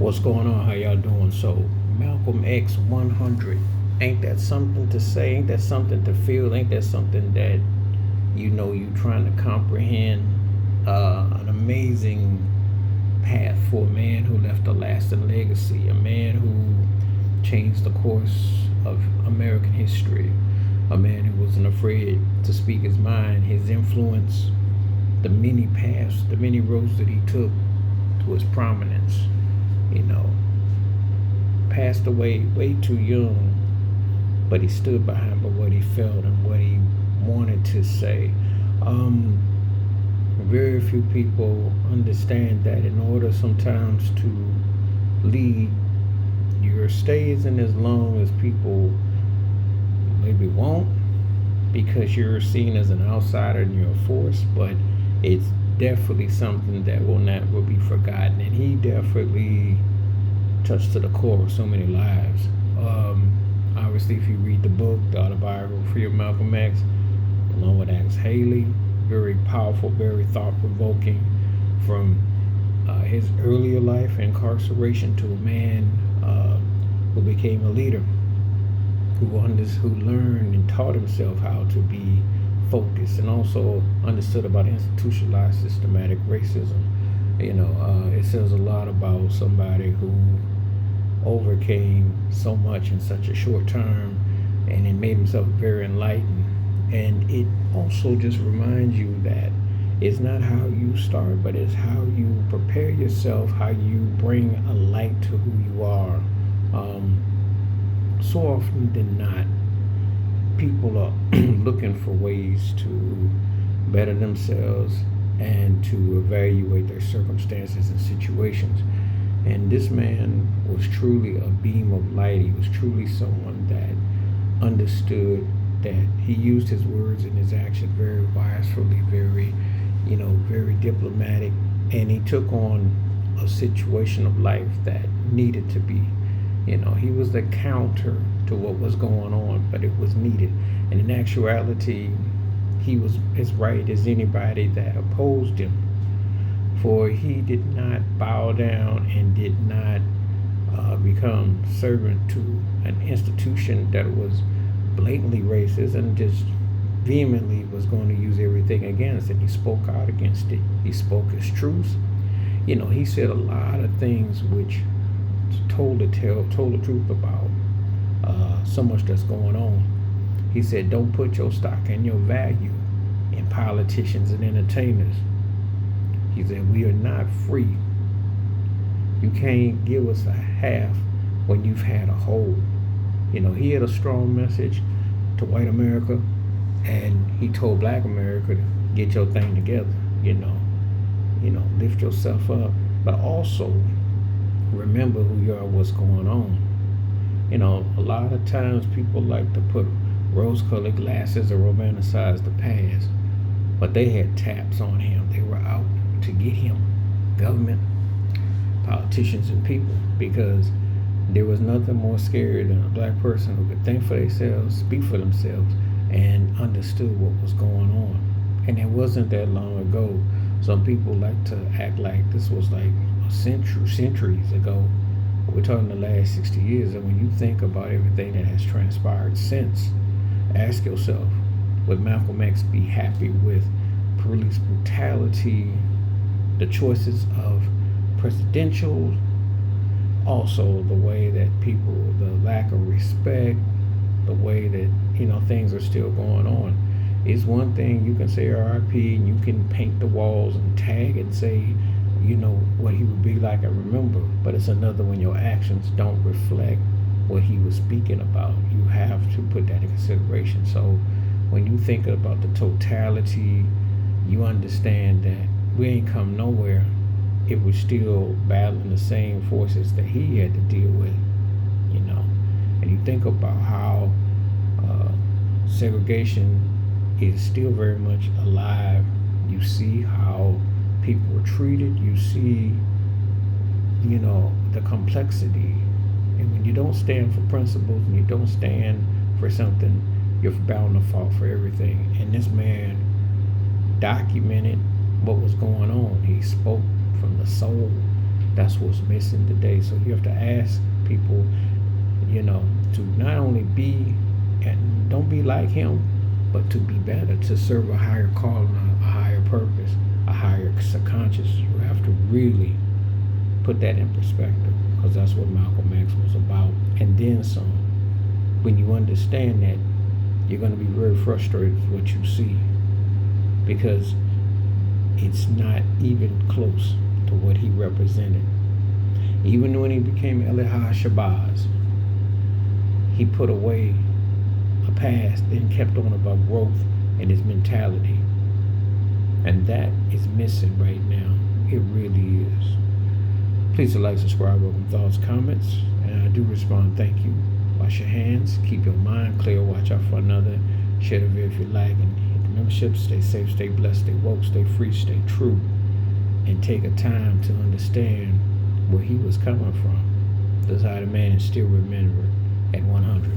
What's going on? How y'all doing? So, Malcolm X 100. Ain't that something to say? Ain't that something to feel? Ain't that something that you trying to comprehend? An amazing path for a man who left a lasting legacy, a man who changed the course of American history, a man who wasn't afraid to speak his mind, his influence, the many paths, the many roads that he took to his prominence. You know, passed away way too young, but he stood behind by what he felt and what he wanted to say. Um, Very few people understand that in order sometimes to lead, your stay isn't as long as people maybe won't, because you're seen as an outsider and you're a force, but it's definitely something that will never be forgotten. And he definitely touched to the core of so many lives. Obviously, if you read the book, the autobiography of Malcolm X, along with Axe Haley, very powerful, very thought provoking, from his earlier life, incarceration, to a man who became a leader, who learned and taught himself how to be focused, and also understood about institutionalized systematic racism. It says a lot about somebody who overcame so much in such a short time, and it made himself very enlightened. And it also just reminds you that it's not how you start, but it's how you prepare yourself, how you bring a light to who you are. Um, so often than not, people are looking for ways to better themselves and to evaluate their circumstances and situations. And this man was truly a beam of light. He was truly someone that understood that he used his words and his action very wisely, very diplomatic, and he took on a situation of life that needed to be. He was the counter to what was going on, but it was needed. And in actuality, he was as right as anybody that opposed him, for he did not bow down and did not become servant to an institution that was blatantly racist and just vehemently was going to use everything against it. He spoke out against it. He spoke his truth. He said a lot of things which told the truth about so much that's going on. He said, don't put your stock and your value in politicians and entertainers. He said, we are not free. You can't give us a half when you've had a whole. He had a strong message to white America, and he told black America to get your thing together, lift yourself up, but also remember who you are, what's going on. A lot of times people like to put rose-colored glasses or romanticize the past, but they had taps on him. They were out to get him, government, politicians, and people, because there was nothing more scary than a black person who could think for themselves, speak for themselves, and understood what was going on. And it wasn't that long ago. Some people like to act like this was like centuries ago. We're talking the last 60 years. And when you think about everything that has transpired since, ask yourself, would Malcolm X be happy with police brutality, the choices of presidential, also the way that people, the lack of respect, the way that things are still going on? It's one thing you can say RIP and you can paint the walls and tag and say what he would be like, I remember, but it's another when your actions don't reflect what he was speaking about. You have to put that in consideration. So when you think about the totality, you understand that we ain't come nowhere if we're still battling the same forces that he had to deal with. And you think about how segregation is still very much alive. You see how people are treated. You see, the complexity. And when you don't stand for principles and you don't stand for something, you're bound to fall for everything. And this man documented what was going on. He spoke from the soul. That's what's missing today. So you have to ask people, to not only be and don't be like him, but to be better, to serve a higher calling, a higher purpose, a higher subconscious. You have to really put that in perspective, because that's what Malcolm X was about. And then some. When you understand that, you're going to be very frustrated with what you see, because it's not even close to what he represented. Even when he became Elijah Shabazz, he put away a past and kept on about growth and his mentality. And that is missing right now. It really is. Please like, subscribe, welcome thoughts, comments, and I do respond. Thank you. Wash your hands, keep your mind clear, watch out for another. Share the video if you like, and hit the membership. Stay safe, stay blessed, stay woke, stay free, stay true, and take a time to understand where he was coming from. Desire the man and still remember at 100.